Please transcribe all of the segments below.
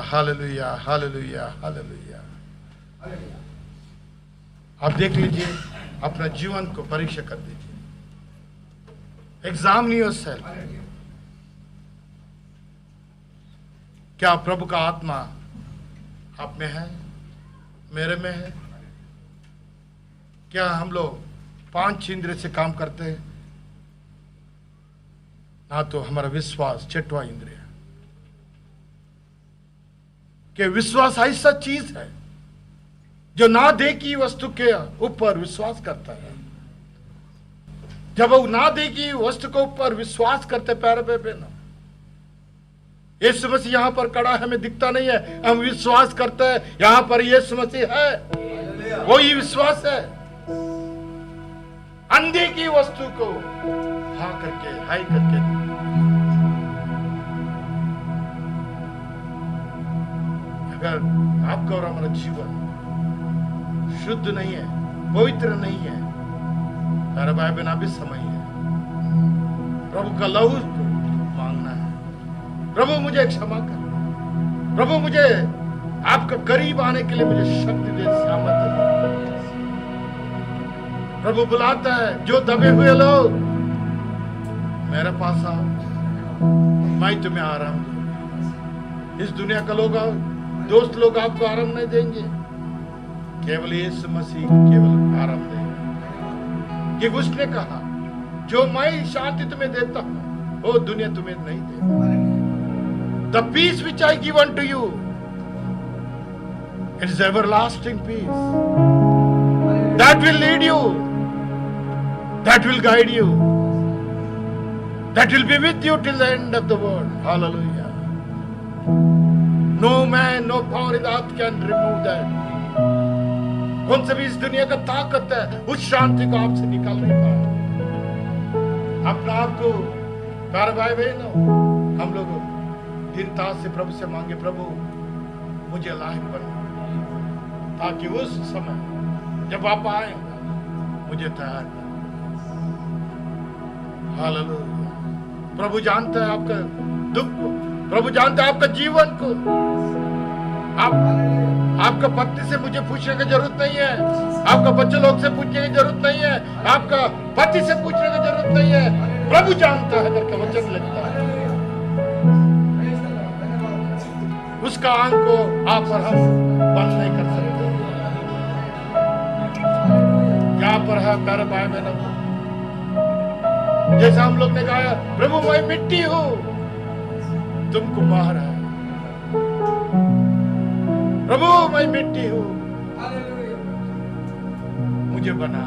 Hallelujah, hallelujah, hallelujah. आप देख लीजिए, अपना जीवन को परीक्षा कर दीजिए। Exam yourself. क्या प्रभु का आत्मा आप में है, मेरे में है? क्या हम लोग 5 इंद्रिय से काम करते हैं? ना तो हमारा विश्वास 6वां इंद्रिय। कि विश्वास ऐसा चीज है जो ना देखी वस्तु के ऊपर विश्वास करता है। जब वो ना देखी वस्तु के ऊपर विश्वास करते, पैर पे ना, यीशु मसीह यहां पर खड़ा है, हमें दिखता नहीं है, हम विश्वास करते हैं यहां पर यीशु मसीह है, वही विश्वास है। अनदेखी वस्तु को हाँ करके, हाय करके, अगर आपका और हमारा जीवन शुद्ध नहीं है, पवित्र नहीं है, मेरा भाई बहन अभी समय है प्रभु का लहू को मांगना है। प्रभु मुझे क्षमा कर, प्रभु मुझे आपका करीब आने के लिए मुझे शक्ति दे, सामर्थ्य दे। प्रभु बुलाता है, जो दबे हुए लोग मेरे पास आओ, मैं तुम्हें आराम दूं। इस दुनिया का लोग, दोस्त लोग आपको आराम नहीं देंगे, केवल यीशु मसीह केवल आराम देंगे। कि उसने कहा, जो मैं शांति तुम्हें देता हूं वो दुनिया तुम्हें नहीं देती। The peace which I give unto you, it is everlasting peace. That will lead you, that will guide you, that will be with you till the end of the world. Hallelujah. No man, no power in the earth can remove that. कौन सा भी इस दुनिया का ताकत है उस शांति को आपसे निकाल नहीं पाया। अपना आप को प्यारे भाई बहनों, हम लोग दीनता से प्रभु से मांगे, प्रभु मुझे लायक बनो, ताकि उस समय जब आप आए मुझे तैयार कर। हालेलुया। प्रभु जानता है आपका दुख को, प्रभु जानता है आपका जीवन को। आपका पत्नी से मुझे पूछने की जरूरत नहीं है, आपका बच्चे लोग से पूछने की जरूरत नहीं है, आपका पति से पूछने की जरूरत नहीं है। प्रभु जानता है करके वचन लिखता है। उसका आंख को आप और हम बंद नहीं कर सकते। यहाँ पर है प्यारे भाई बहनों, जैसा हम लोग ने गाया, प्रभु मैं मिट्टी हूं, तुम कुम्हार है। प्रभु मैं मिट्टी हूं, मुझे बना,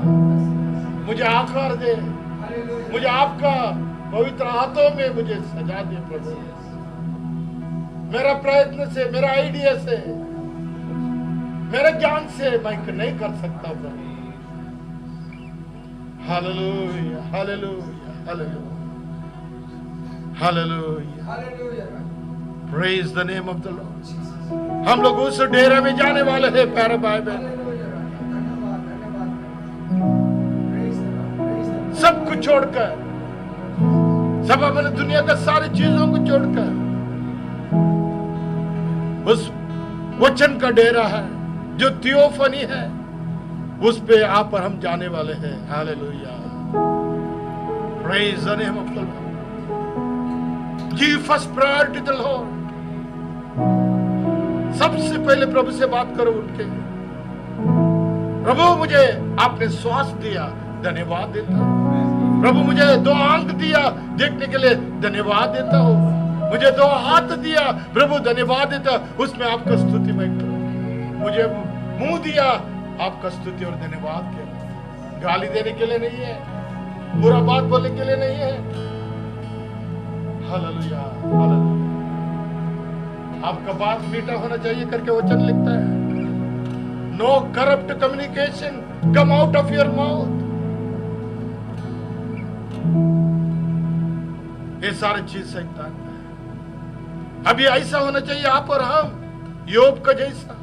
मुझे आकार दे, मुझे आपका पवित्र हाथों में मुझे सजा दे। प्रभु मेरा प्रयत्न से, मेरा आइडिया से, मेरे ज्ञान से मैं नहीं कर सकता। प्रभु hallelujah, hallelujah, hallelujah, hallelujah. Praise the name of the Lord. हम लोग उस डेरे में जाने वाले हैं प्यारे भाई बहन, सब कुछ छोड़कर, सब अपने दुनिया का सारी चीजों को छोड़कर उस वचन का डेरा है जो थियोफनी है, उस पे आप और हम जाने वाले हैं। Hallelujah. Praise the name of the lord. Give first priority to the lord. सबसे पहले प्रभु से बात करो उनके। प्रभु मुझे आपने श्वास दिया, धन्यवाद देता हूं। प्रभु मुझे 2 आंख दिया देखने के लिए, धन्यवाद देता हूं। मुझे 2 हाथ दिया, प्रभु धन्यवाद देता, उसमें आपका स्तुति मैं करूं। मुझे मुंह दिया, आपका स्तुति और धन्यवाद के, गाली देने के लिए नहीं है, बुरा बात बोलने के लिए नहीं है। Hallelujah, hallelujah. आपका बात मीठा होना चाहिए करके वचन लिखता है। No corrupt communication come out of your mouth. ये सारी चीज शैतान है। अभी ऐसा होना चाहिए आप और हम, योग का जैसा।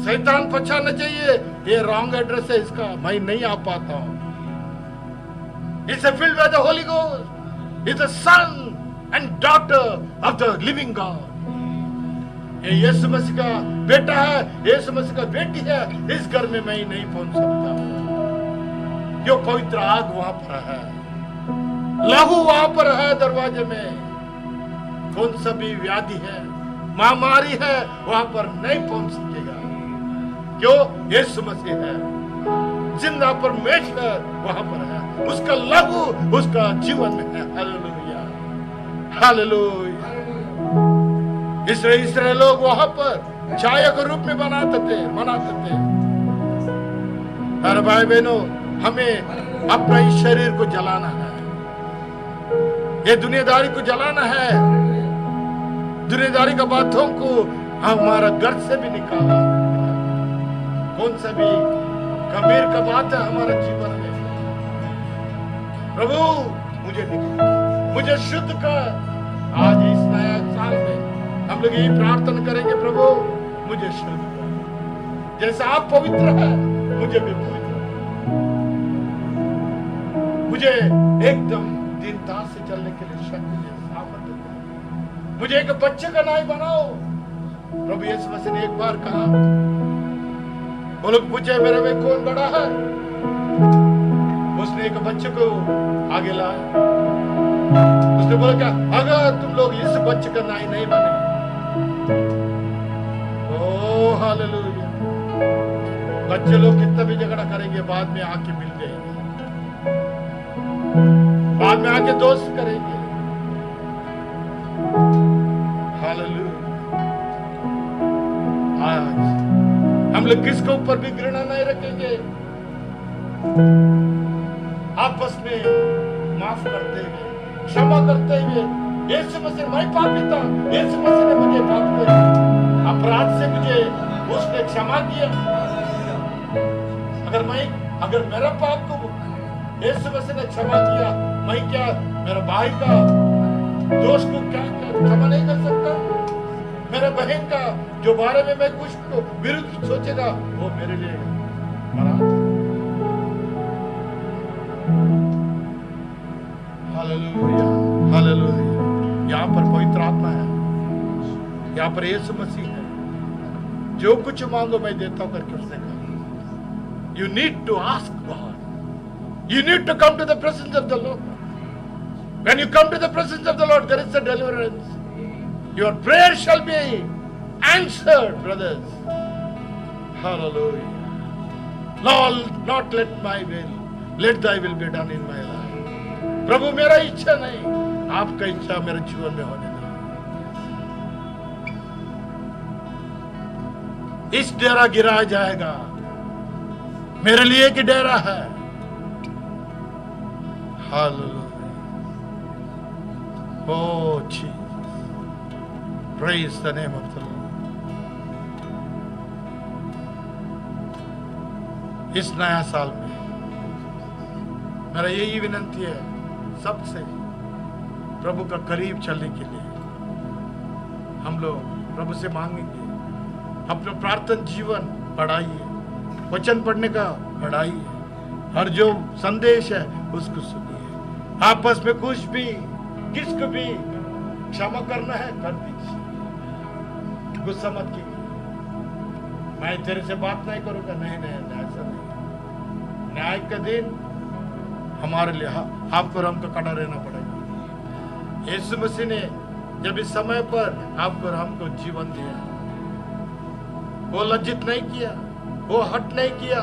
शैतान पछाड़ना चाहिए, ये रॉन्ग एड्रेस है इसका, मैं नहीं आ पाता हूं। It's filled by the holy ghost, it's the son and daughter of the living god. ये यीशु मसीह का बेटा है, यीशु मसीह का बेटी है, इस घर में मैं ही नहीं पहुंच सकता। जो पवित्र आग वहां पर है, लहू वहां पर है दरवाजे में। कौन सा भी व्याधि है, महामारी है, वहां पर नहीं पहुंच सकेगा। क्यों? यीशु मसीह है, जिंदा परमेश्वर वहां पर है, उसका लहू उसका जीवन है। Hallelujah, hallelujah. इसराइल लोग वहां पर छाया के रूप में मनाते थे। अरे भाई बहनों, हमें अपना इस शरीर को जलाना है, ये दुनियादारी को जलाना है, दुनियादारी का बातों को हमारा घर से भी निकालना। कौन सा भी गंभीर का बात है हमारा जीवन में, प्रभु मुझे शुद्ध कर। आज इस नया साल में हम लोग यही प्रार्थना करेंगे, प्रभु मुझे शुद्ध कर, जैसा आप पवित्र है मुझे भी पवित्र, मुझे एकदम दीनता से चलने के लिए शक्ति दे, सामर्थ दे। मुझे एक बच्चे का नाई बनाओ। प्रभु यीशु मसीह ने एक बार कहा, वो लोग पूछे मेरे में कौन बड़ा है, उसने एक बच्चे को आगे लाया। उसने बोला क्या, अगर तुम लोग इस बच्चे का नाई नहीं बने, ओ हालेलुया, बच्चे लोग कितना भी झगड़ा करेंगे, बाद में आके मिल जाएंगे, बाद में आके दोस्त करेंगे। हालेलुया। आज हम लोग किसके ऊपर भी घृणा नहीं रखेंगे, आपस में माफ करते हुए, क्षमा करते हुए। यीशु मसीह, मैं पापी था, यीशु मसीह ने मुझे पाप किया, अपराध से मुझे उसने क्षमा किया। अगर मेरा पाप को यीशु मसीह ने क्षमा किया, मैं क्या मेरे भाई का दोस्त को क्या क्षमा नहीं कर सकता? मेरे बहन का जो बारे में मैं कुछ विरुद्ध सोचेगा, वो मेरे लिए अपराध। Hallelujah, hallelujah. यहाँ पर पवित्र आत्मा है, यहाँ पर यीशु मसीह है। जो कुछ मांगो मैं देता हूं करके उसने कहा। You need to ask God. You need to come to the presence of the Lord. When you come to the presence of the Lord, there is a deliverance. Your prayer shall be answered, brothers. Hallelujah. Lord, not let my will, let thy will be done in my life. प्रभु मेरा इच्छा नहीं, आपका इच्छा मेरे जीवन में होने दो। इस डेरा गिराया जाएगा, मेरे लिए एक डेरा है। Hallelujah. Oh Jesus, praise the name of the Lord. इस नया साल में मेरा यही विनंती है सबसे, प्रभु का करीब चलने के लिए हम लोग प्रभु से मांगेंगे, अपना प्रार्थना जीवन बढ़ाइए, वचन पढ़ने का बढ़ाइए, हर जो संदेश है उसको सुनिए। आपस में कुछ भी किसको भी क्षमा करना है कर दीजिए, गुस्सा मत कीजिए। मैं तेरे से बात नहीं करूंगा, नहीं ऐसा नहीं। न्याय का दिन हमारे लिए आपको रम का कड़ा रहना पड़ेगा। यीशु मसीह ने जब इस समय पर आपको हमको जीवन दिया, वो लज्जित नहीं किया, वो हट नहीं किया।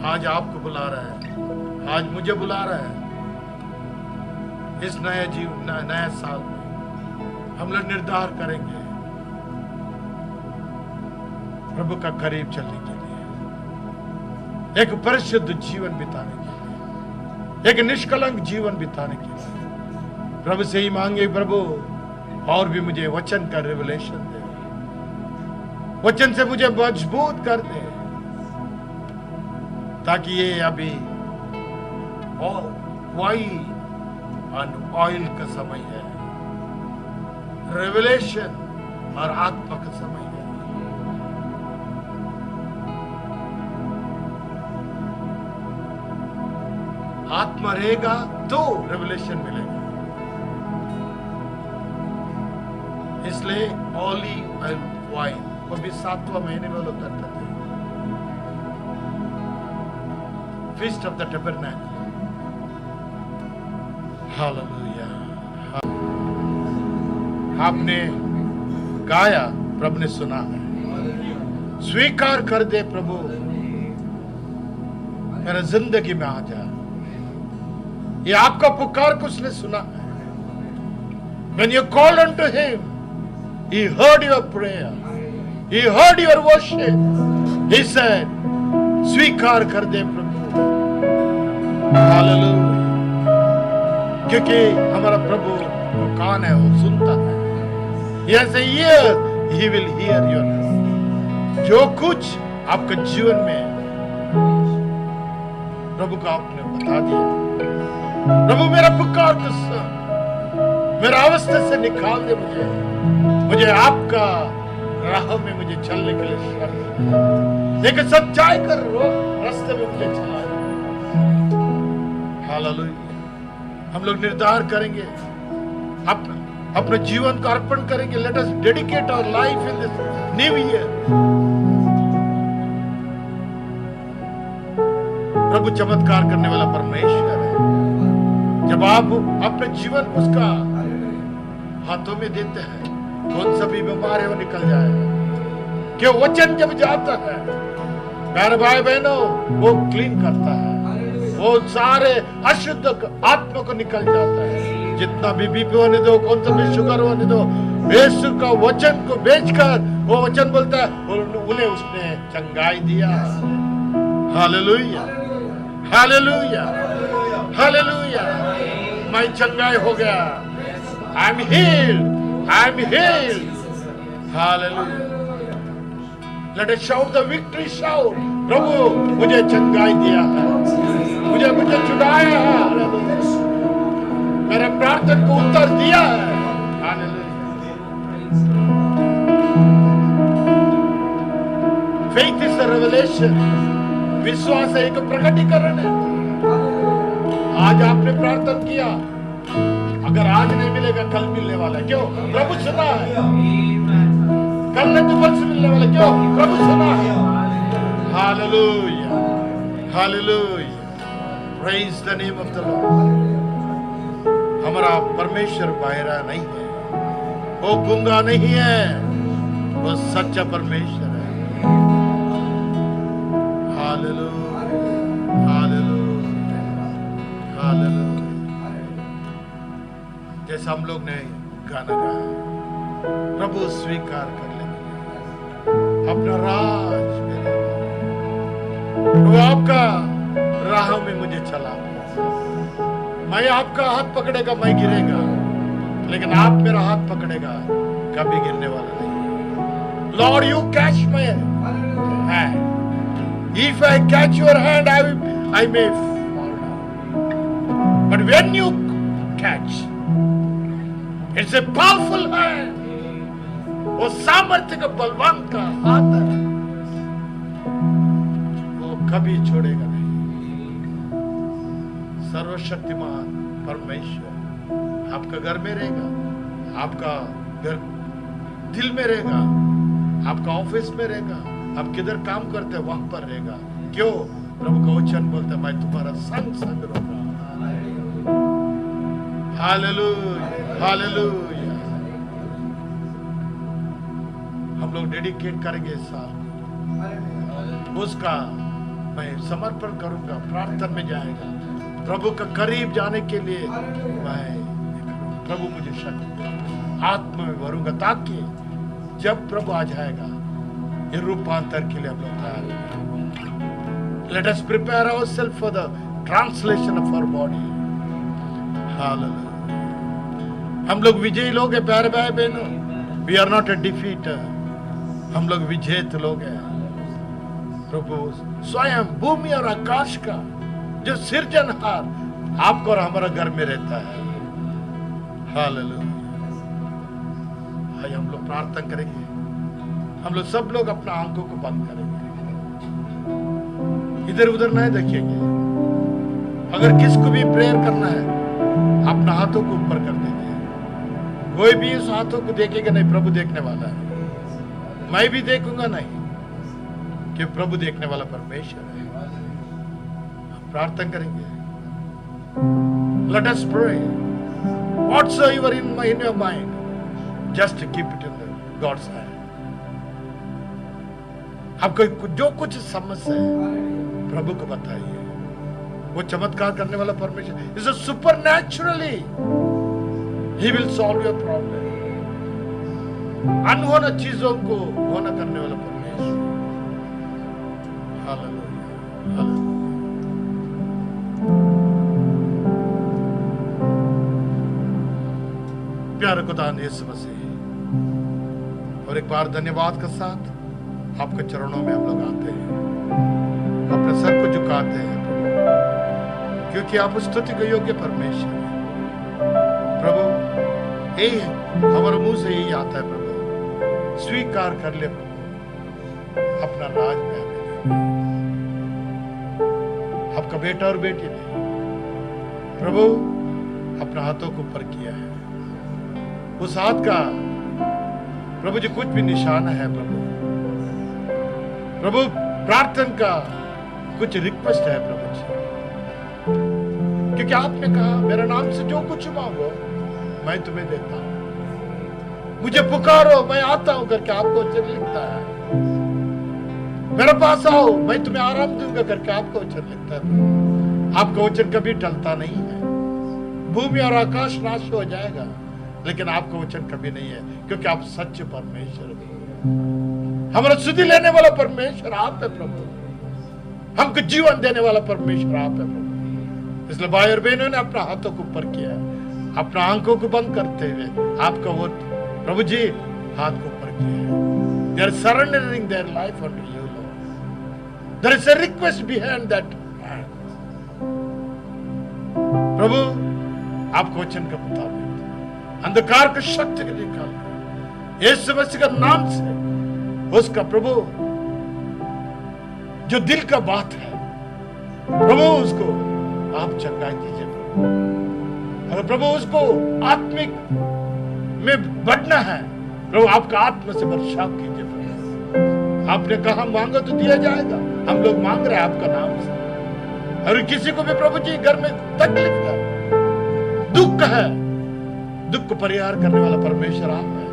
आज आपको बुला रहा है, आज मुझे बुला रहा है। इस नया साल में हम लोग निर्धार करेंगे प्रभु का करीब चलने के लिए, एक परिशुद्ध जीवन बिताने के लिए, एक निष्कलंक जीवन बिताने के लिए प्रभु से ही मांगे, प्रभु और भी मुझे वचन का रिवलेशन दे, वचन से मुझे मजबूत कर दे, ताकि ये अभी वाइन और ऑयल का समय है, रेवलेशन और आत्मा का समय है। आत्मा रहेगा तो रेवलेशन मिलेगा। इसलिए ऑलिव एंड वाइन वो भी 7वां महीने में लोग करते थे, फीस्ट ऑफ द टैबरनैकल। हालेलुया। आपने गाया, प्रभु ने सुना है। स्वीकार कर दे प्रभु, मेरा जिंदगी में आ जा। ये आपका पुकार को उसने सुना है। When you called unto him, he heard your prayer, he heard your worship. He said, स्वीकार कर दे प्रभु। हालेलुया। क्योंकि हमारा प्रभु वो कान है, वो सुनता है। Yes, he will hear your prayer। जो कुछ आपके जीवन में प्रभु को आपने बता दिया, प्रभु मेरा पुकार को सुन, मेरा अवस्था से निकाल दे मुझे आपका राह में मुझे चलने के लिए शक्ति, एक सच्चाई कर रास्ते में मुझे चला। हालेलुया। हम लोग निर्धार करेंगे, अपने जीवन को अर्पण करेंगे। Let us dedicate our life in this new year. प्रभु चमत्कार करने वाला परमेश्वर है। जब आप अपने जीवन उसका हाथों में देते हैं, कौन सा भी बीमार है वो निकल जाएगा। क्यों? वचन जब जाता है प्यारे भाई बहनों, वो क्लीन करता है, वो सारे अशुद्ध आत्मा को निकल जाता है। जितना भी बीपी होने दो, कौन सा भी शुगर होने दो, यीशु का वचन को बेचकर वो वचन बोलता है, उन्हें उसने चंगाई दिया। Hallelujah, hallelujah, hallelujah. मैं चंगाई हो गया। I am healed, I am healed. Hallelujah. Let us shout the victory shout. प्रभु मुझे चंगाई दिया है, मुझे छुड़ाया है। हालेलुया। मेरे प्रार्थना को उत्तर दिया है। Hallelujah. Faith is the revelation. विश्वास एक प्रकटीकरण है। आज आपने प्रार्थना किया, अगर आज नहीं मिलेगा कल मिलने वाला है। क्यों? प्रभु सुना है। कल नहीं तो परसों मिलने वाला। क्यों? प्रभु सुना है। Hallelujah, hallelujah. Praise the name of the Lord. हमारा परमेश्वर बाहरा नहीं है, वो गूंगा नहीं है, वो सच्चा परमेश्वर है। Hallelujah, hallelujah, hallelujah. जैसा हम लोग ने गाना गाया, प्रभु स्वीकार कर लेंगे अपना राज मेरे। प्रभु आपका राह में मुझे चला, मैं आपका हाथ पकड़ेगा, मैं गिरेगा, लेकिन आप मेरा हाथ पकड़ेगा, कभी गिरने वाला नहीं। Lord you catch my hand, if I catch your hand I may fall down, but when you catch, it's a powerful hand। वो सामर्थ्य का बलवान का हाथ है, वो कभी छोड़ेगा नहीं। सर्वशक्तिमान परमेश्वर आपका घर में रहेगा, आपका घर दिल में रहेगा, आपका ऑफिस में रहेगा, आप किधर काम करते हैं वहां पर रहेगा। क्यों? प्रभु का वचन बोलता है, मैं तुम्हारा संग संग रहूंगा। Hallelujah, hallelujah. हम लोग डेडिकेट करेंगे इस साल, उसका मैं समर्पण करूंगा, प्रार्थना में जाएगा, प्रभु का करीब जाने के लिए मैं प्रभु मुझे शक्ति आत्मा में भरूंगा, ताकि जब प्रभु आ जाएगा ये रूपांतर के लिए हम लोग तैयार हैं। Let us prepare ourselves for the translation of our body. Hallelujah. हम लोग विजयी लोग हैं प्यारे भाई बहनों, we are not a defeater. हम लोग विजेत लोग हैं। प्रभु स्वयं भूमि और आकाश का जो सृजनहार आपको और हमारा घर में रहता है। हालेलुया। हम लोग प्रार्थना करेंगे, हम लोग सब लोग अपना आंखों को बंद करेंगे, इधर उधर नहीं देखेंगे। अगर किसको भी प्रेयर करना है, अपना हाथों को ऊपर कर दीजिए। कोई भी उस हाथों को देखेगा नहीं, प्रभु देखने वाला है। मैं भी देखूंगा नहीं, कि प्रभु देखने वाला परमेश्वर है। हम प्रार्थना करेंगे। Let us pray. Whatsoever in your mind, just keep it in God's hand. आपको जो कुछ समस्या है, प्रभु को बताइए। वो चमत्कार करने वाला परमेश्वर is a supernaturally he will solve your problem. अनहोना चीजों को होना करने वाला परमेश्वर। Hallelujah, hallelujah. प्यारे खुदा यीशु मसीह, और एक बार धन्यवाद के साथ आपके चरणों में हम लोग आते हैं, अपने सर को झुकाते हैं क्योंकि आप स्तुति के योग्य परमेश्वर हैं। प्रभु, यही हमारे मुंह से यही आता है प्रभु, स्वीकार कर ले प्रभु, अपना राज में हमें आपका बेटा और बेटी ने प्रभु अपना हाथों को ऊपर किया है। उस हाथ का प्रभु जो कुछ भी निशाना है प्रभु प्रार्थना का कुछ रिक्वेस्ट है प्रभु जी, क्योंकि आपने कहा मेरा नाम से जो कुछ मांगो मैं तुम्हें देता हूं, मुझे पुकारो मैं आता हूं करके आपको वचन लिखता है। मेरे पास आओ मैं तुम्हें आराम दूंगा करके आपको वचन लिखता है। आपका वचन कभी टलता नहीं है। भूमि और आकाश नाश हो जाएगा, लेकिन आपका वचन कभी नहीं है, क्योंकि आप सच्चे परमेश्वर हैं। हमारा सुधि लेने वाला परमेश्वर आप है प्रभु, हमको जीवन देने वाला परमेश्वर आप है प्रभु। इसलिए भाई और बहनों ने अपना हाथों को ऊपर किया, अपना आंखों को बंद करते हुए आपका वो प्रभु जी हाथ को ऊपर किया है। They are surrendering their life unto you, Lord. There is a request behind that hand. प्रभु आपको वचन का मुताबिक अंधकार की शक्ति को निकाल यीशु मसीह का नाम से उसका प्रभु जो दिल का बात है प्रभु उसको आप चंगाई दीजिए प्रभु। अगर प्रभु उसको आत्मिक में बढ़ना है प्रभु आपका आत्मा से बर्षाव कीजिए प्रभु। आपने कहा मांगो तो दिया जाएगा, हम लोग मांग रहे हैं आपका नाम से। और किसी को भी प्रभु जी घर में तकलीफ है, दुख है, दुख को परिहार करने वाला परमेश्वर आप है।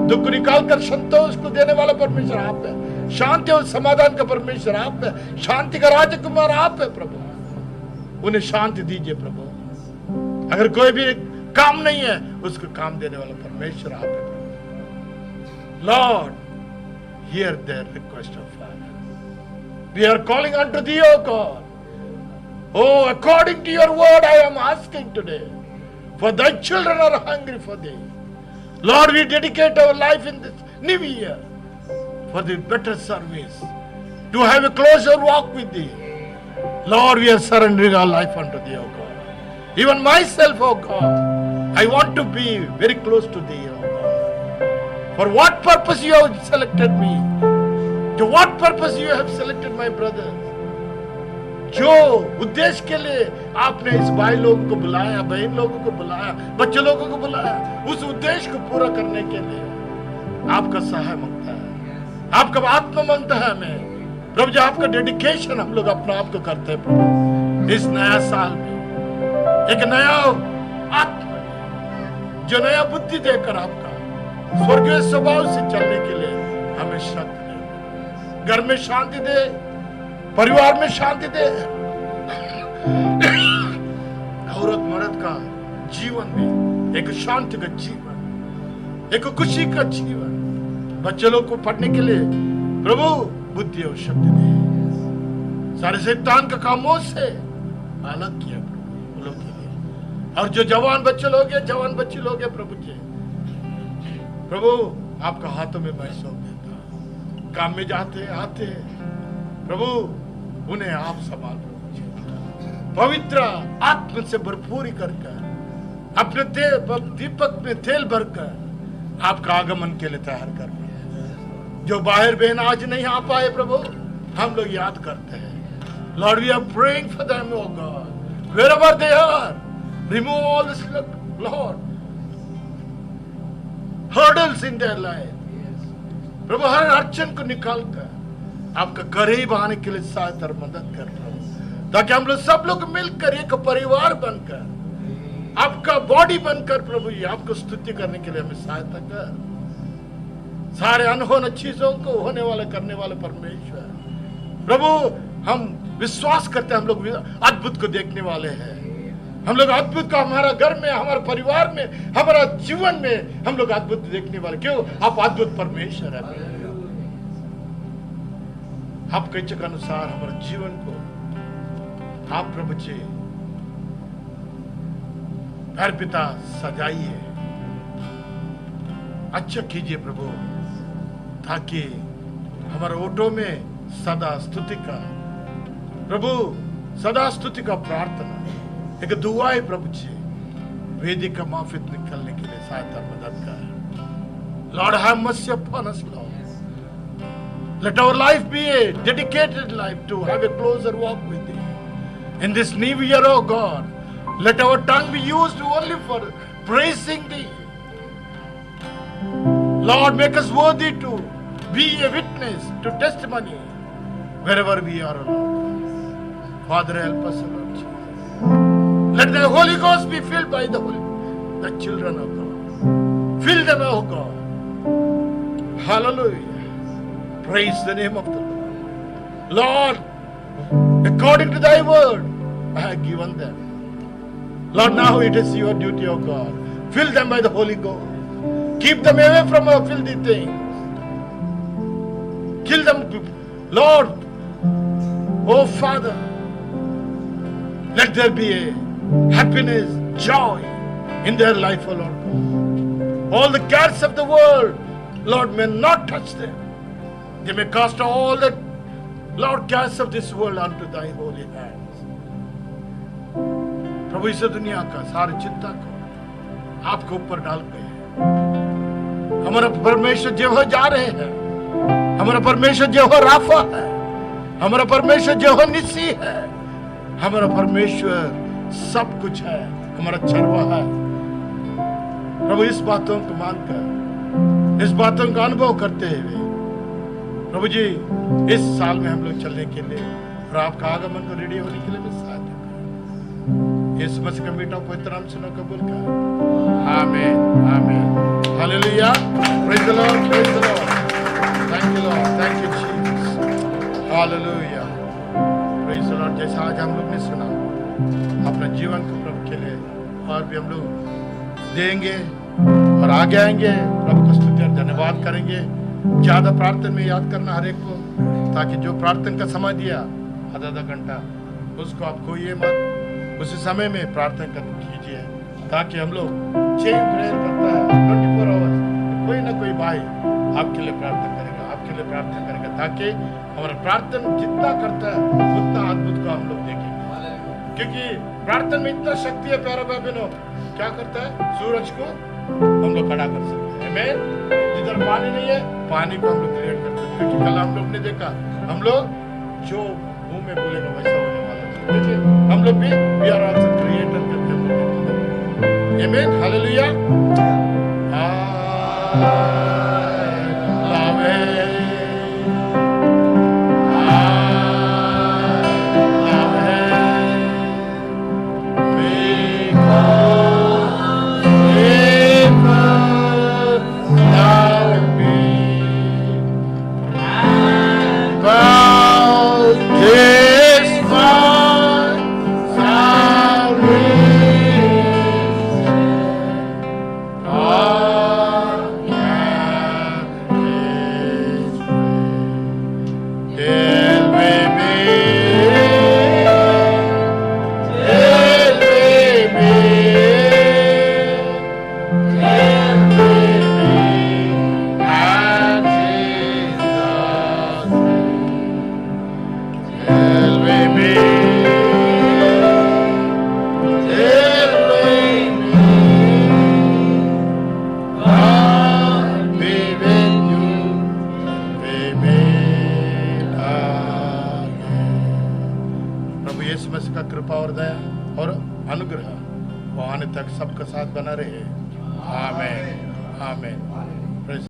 दुख को निकालकर संतोष को देने वाला परमेश्वर आप है। शांति और समाधान का परमेश्वर आप है। शांति का राजकुमार आप है प्रभु। उन्हें शांति दीजिए प्रभु। अगर कोई भी काम नहीं है उसको काम देने वाला परमेश्वर आप है प्रभु। Lord, hear their request of Father. We are calling unto thee, O God. Oh, according to your word I am asking today. For thy children are hungry for thee. Lord, we dedicate our life in this new year for the better service, to have a closer walk with thee. Lord, we are surrendering our life unto thee, O God. Even myself, O God, I want to be very close to thee, O God. For what purpose you have selected me? To what purpose you have selected my brothers? जो उद्देश्य के लिए आपने इस भाई लोगों को बुलाया, बहन लोगों को बुलाया, बच्चे लोगों को बुलाया, उस उद्देश्य को पूरा करने के लिए आपका सहाय मांगता है, आपका आत्मा मांगता है हमें प्रभु जी। आपका डेडिकेशन हम लोग अपना आप को करते हैं प्रभु। इस नया साल में एक नया आत्मा जो नया बुद्धि देकर आपका स्वर्गीय स्वभाव से चलने के लिए हमें शक्ति दे, घर में शांति दे, परिवार में शांति दे, औरत मर्द का जीवन में एक शांति का जीवन, एक खुशी का जीवन, बच्चे लोग को पढ़ने के लिए प्रभु बुद्धि और शक्ति दे। सारे शैतान का कामों से अलग किया प्रभु लोग के लिए। और जो जवान बच्चे लोग हैं, जवान बच्ची लोग हैं प्रभु जी, प्रभु आपका हाथों में मैं सौंप देता हूं। काम में जाते आते प्रभु उन्हें आप संभाल पवित्र आत्मा से भरपूरी करके अपने दीपक में तेल भरकर आपका आगमन के लिए तैयार कर। जो बाहर बहन आज नहीं आ पाए प्रभु, हम लोग याद करते हैं। Lord, we are praying for them, O God. wherever they are, remove all this, Lord, hurdles in their life. प्रभु हर अड़चन को निकालकर आपका करीब आने के लिए सहायता और मदद कर प्रभु, ताकि हम लोग सब लोग मिलकर एक परिवार बनकर, आपका बॉडी बनकर प्रभु जी आपको स्तुति करने के लिए हमें सहायता कर। सारे अनहोनी चीजों को होने वाले करने वाले परमेश्वर प्रभु, हम विश्वास करते हैं हम लोग अद्भुत को देखने वाले हैं। हम लोग अद्भुत को हमारा घर में, हमारे परिवार में, हमारा जीवन में हम लोग अद्भुत देखने वाले। क्यों? आप अद्भुत परमेश्वर है। आपके इच्छा के अनुसार हमारे जीवन को आप प्रभु जी घर पिता सजाइए, अच्छा कीजिए प्रभु, ताकि हमारे ओटो में सदा स्तुति का प्रभु, सदा स्तुति का प्रार्थना, एक दुआ है प्रभु जी, वेदिक का माफी निकलने के लिए सहायता मदद कर। Lord have mercy upon us Lord, let our life be a dedicated life to have a closer walk with thee in this new year. Oh God, let our tongue be used only for praising thee. Lord, make us worthy to be a witness, to testimony wherever we are, Lord. Father, help us, Lord Jesus. Let the Holy Ghost be filled by the children of God. Fill them, oh God. Hallelujah. Praise the name of the Lord. Lord, according to thy word, I have given them. Lord, now it is your duty, oh God. Fill them by the Holy Ghost. Keep them away from our filthy things. Kill them, Lord. Oh Father, let there be a happiness, joy in their life, oh Lord God. All the cares of the world, Lord, may not touch them. They may cast all the, Lord, cares of this world unto thy holy hands. प्रभु इस दुनिया का सारी चिंता को आपके ऊपर डाल गए। हमारा परमेश्वर जो हो जा रहे हैं, हमारा परमेश्वर जो हो राफा है, हमारा परमेश्वर जो हो निसी है, हमारा परमेश्वर सब कुछ है, हमारा चरवा है। प्रभु इस बातों को मानकर, इस बातों का अनुभव करते हुए प्रभु जी इस साल में हम लोग चलने के लिए और आपका आगमन को रेडी होने के लिए भी सहायता करें। यीशु मसीह का मीठा पवित्र नाम से कबूल कर। आमीन, आमीन, hallelujah, praise the Lord, praise the Lord, thank you Lord, thank you Jesus, hallelujah, praise the Lord. जैसा आज हम लोग ने सुना, अपने जीवन को प्रभु के लिए और भी हम लोग देंगे और आगे आएंगे, प्रभु को स्तुति और धन्यवाद करेंगे। ज्यादा प्रार्थना में याद करना हर एक को, ताकि जो प्रार्थना का समय दिया आधा घंटा, उसको आप खोइए मत, उसी समय में प्रार्थना कर कीजिए, ताकि हम लोग चेन प्रेयर करता है 24 आवर्स, कोई ना कोई भाई आपके लिए प्रार्थना करेगा, आपके लिए प्रार्थना करेगा, ताकि हमारा प्रार्थना जितना करता है उतना अद्भुत को हम लोग देखेंगे। क्योंकि प्रार्थना में इतना शक्ति है प्यारा भाई बहनों, क्या करता है, सूरज को हम लोग खड़ा कर सकते हैं। आमीन। जिधर पानी नहीं है, पानी को हम लोग क्रिएट कर सकते हैं। क्योंकि कल हम लोग ने देखा, हम लोग जो मुंह में बोलेगा वैसा होने वाला है। देखिए हम लोग भी वी आर आल्सो क्रिएटर करके हम लोग। आमीन, हालेलुया। तक सबका साथ बना रहे। आमीन आमीन।